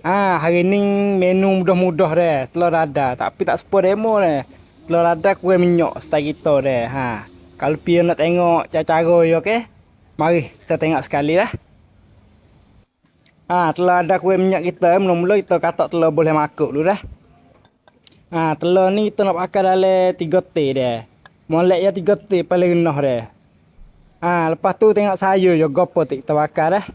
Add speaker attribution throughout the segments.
Speaker 1: Hari ni menu mudah-mudah deh, telur dadah. Tapi tak sepo demo deh. Telur dadah kuih minyak style kita deh. Kalau pian nak tengok cara-cara yo okey. Mari kita tengok sekali lah. Telur dadah kuih minyak kita mula-mula kita katak telur boleh makuk dulu dah. Telur ni kita nak pakai dalam 3 teh deh. Molek ya 3 teh paling rendah deh. Lepas tu tengok sayur yo gapo kita bakar dah.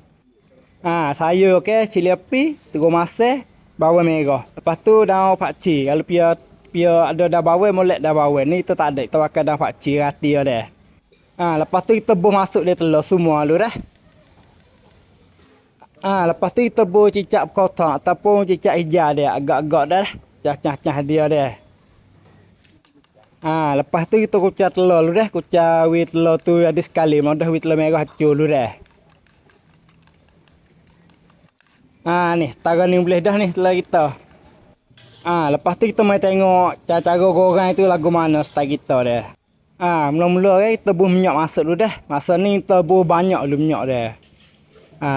Speaker 1: Sayur okey, cili api, terus masak, bawang merah. Lepas tu daun pakcik. Kalau pia ada daun bawang molek daun bawang. Ni kita tak ada, kita bakar daun pakcik rati dah. Lepas tu kita buh masuk dia telur semua dulu dah. Lepas tu kita buh cicak berkotak ataupun cicak hijau dia agak-agak dah. Cah-cah dia dah. Lepas tu kita kucah telur dulu dah. Kucah wih telur tu ada sekali. Mau dah wih telur merah hacur dulu dah. Ni, taruh ni boleh dah ni telur kita. Lepas tu kita mai tengok cara-cara goreng itu lagu mana style kita dah. Mula-mula kita buh minyak masuk dulu dah. Masa ni kita buh banyak dulu minyak dah.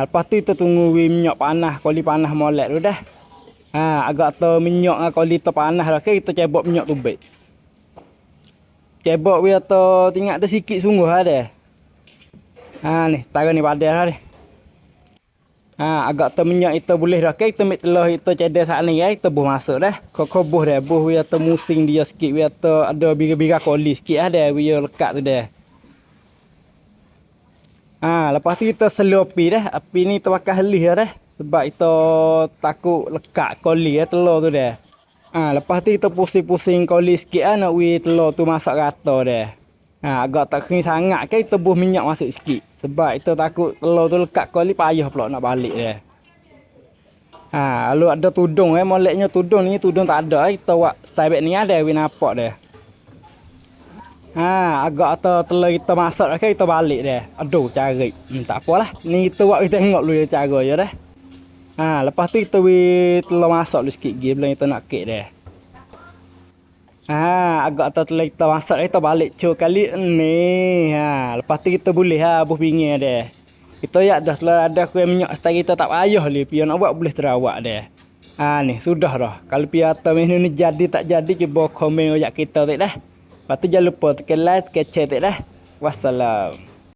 Speaker 1: Lepas tu kita tunggu minyak panas, koli panas molek dulu dah. Agak tu minyak dengan koli tu panas dah, kita cebok minyak tu baik. Cebok biar tu tinggal ada sikit sungguh ada. Ni, taruh ni padas dah ni. Agak tu minyak itu boleh dah. Kita ambil telur itu cedek saat ni kita buh masuk dah. Kau buh dah. Buh biar tu musing dia sikit. Biar tu ada bira-bira koli sikit ada. Biar lekat tu dah. Lepas tu kita slow api dah. Api ni kita pakai helih dah. Sebab kita takut lekat koli telur tu dah. Lepas tu kita pusing-pusing koli sikit nak telur tu masak rata dah. Agak tak kering sangat kan kita buh minyak masuk sikit. Sebab kita takut telur tu lekat koli payah pula nak balik dah. Lalu ada tudung moleknya tudung ni tudung tak ada. Kita buat style back ni ada nampak dah. Agak atau telur kita masak dah kan kita balik dah. Aduh cari. Tak apalah. Ni kita buat kita tengok dulu cara je dah. Lepas tu kita telur masak dulu sikit lagi belum kita nak kek dah. Agak atau telur kita masak dah kita balik cur kali ni. Lepas tu kita boleh buh pingin dah. Kita dah telur ada kuih minyak style kita tak payah ni. Pia nak buat boleh terawak dah. Ni sudah dah. Kalau pia atau menu ni jadi tak jadi cuba komen ajak kita tak dah. Lepas tu jangan lupa tekan like, tekan share tak dah. Wassalam.